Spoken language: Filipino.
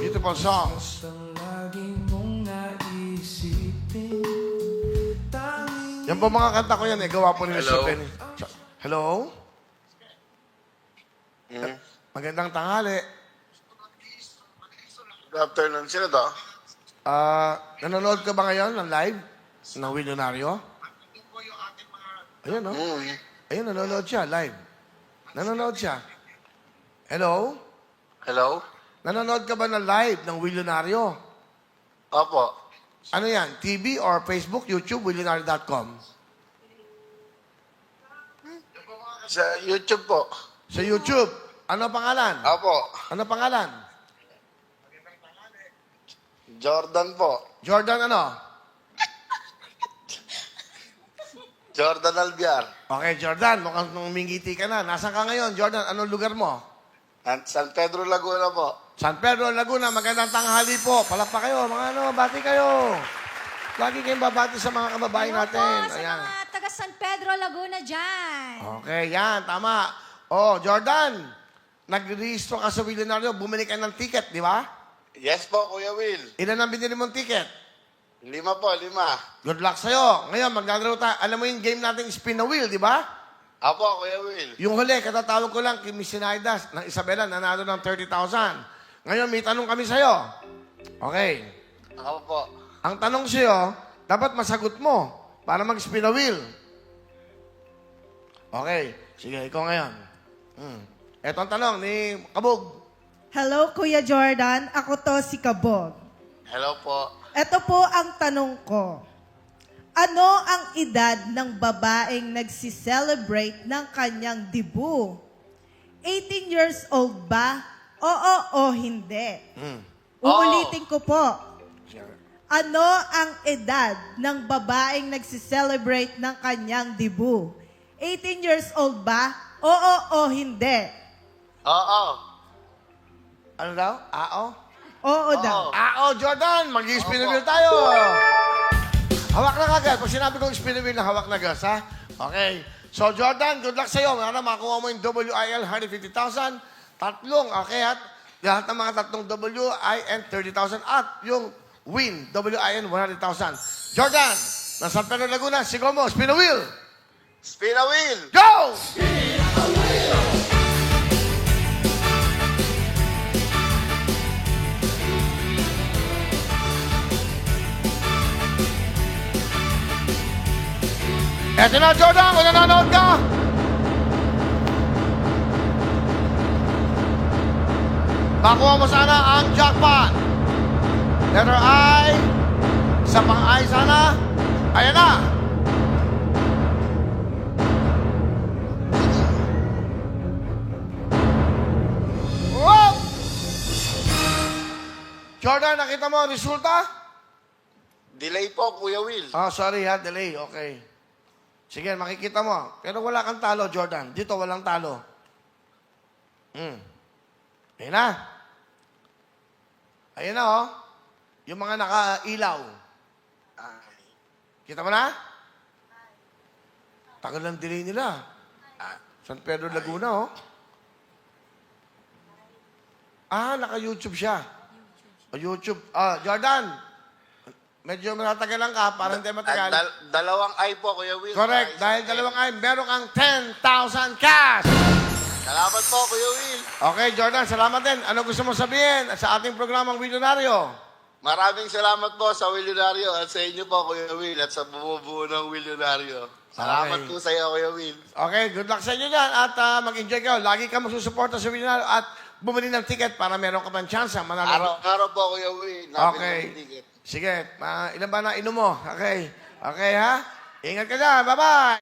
beautiful songs. Yan po mga kanta ko yan, gawa po ni Mr. Penny. Hello? Magandang tanghali. Good afternoon. Sino to? Nanonood ka ba ngayon ng live? Ng Willionario? Ayun, no? Ayun, nanonood siya, live. Nanonood siya. Hello? Hello? Nanonood ka ba ng live ng Willionario? Opo. Ano yan? TV or Facebook, YouTube, willionario.com? Sa YouTube po. Sa YouTube. Ano pangalan? Opo. Ano pangalan? Jordan po. Jordan ano? Jordan Albiar. Okay, Jordan, mukhang umingiti ka na. Nasaan ka ngayon, Jordan? Anong lugar mo? San Pedro, Laguna po. San Pedro, Laguna. Magandang tanghali po. Palakpak kayo. Mga ano, bati kayo. Lagi kayong babati sa mga kababayan natin. Hello po sa Ayan. mga taga San Pedro, Laguna dyan. Okay, yan. Tama. Oh, Jordan, nag-rehistro ka sa Willionario. Bumili ka ng ticket, di ba? Yes po, Kuya Will. Ilan ang binili mong ticket? 5 po, 5. Good luck sa'yo. Ngayon, maglalaro tayo. Alam mo yung game natin, spin the wheel, di ba? Opo, Kuya Will. Yung huli, katatawag ko lang kay Miss Sinaidas ng Isabela, nanalo ng 30,000. Ngayon, may tanong kami sa'yo. Okay. Ako po. Ang tanong sa'yo, dapat masagot mo para mag-spin the wheel. Okay. Sige, ikaw ngayon. Ito ang tanong ni Kabog. Hello, Kuya Jordan. Ako to si Kabog. Hello po. Ito po ang tanong ko. Ano ang edad ng babaeng nagsiselebrate ng kanyang dibu? 18 years old ba? Oo o hindi? Uulitin ko po. Ano ang edad ng babaeng nagsiselebrate ng kanyang dibu? 18 years old ba? Oo o hindi? Oo. Ano daw? Ao? Oo daw. Ao, Jordan! Mag-spin the wheel tayo! Hawak na kagad. Pag sinabi kong spin the wheel na hawak na gas, ha? Okay. So, Jordan, good luck sa'yo. Sana makakuha mo yung WIL 150,000. Tatlong, okay, at lahat ng mga tatlong WIN 30,000 at yung win, WIN 100,000. Jordan, nasa San Pedro Laguna, sigaw mo, spin the wheel! Spin a wheel. Go! Eto na, Jordan, kung nanonood ka. Makuha mo sana ang jackpot. Letter I. Isa pang I sana. Ayan na. Whoop! Jordan, nakita mo ang resulta? Delay po, Kuya Will. Oh, sorry ha, delay. Okay. Sige, makikita mo. Pero wala kang talo, Jordan. Dito, walang talo. Ayan na. Ayan na, oh. Yung mga nakailaw. Kita mo na? Tagal ng delay nila. San Pedro Laguna, oh. Naka-YouTube siya. YouTube. Jordan, medyo matagalan ka, parang hindi matagal. Dalawang I po, Kuya Will. Correct. Dahil dalawang ay, meron kang 10,000 cash. Salamat po, Kuya Will. Okay, Jordan, salamat din. Ano gusto mo sabihin sa ating programang Willionario? Maraming salamat po sa Willionario at sa inyo po, Kuya Will, at sa bumubuo ng Willionario. Salamat Okay. po sa iyo, Kuya Will. Okay, good luck sa inyo dyan at mag-enjoy kayo. Lagi ka magsusuporta sa Willionario at bumili ng ticket para meron ka pang chance manalo. Araw-araw po, Kuya Will. Okay. Sige, ilan ba na inom mo? Okay. Okay, ha? Ingat ka dyan. Bye-bye.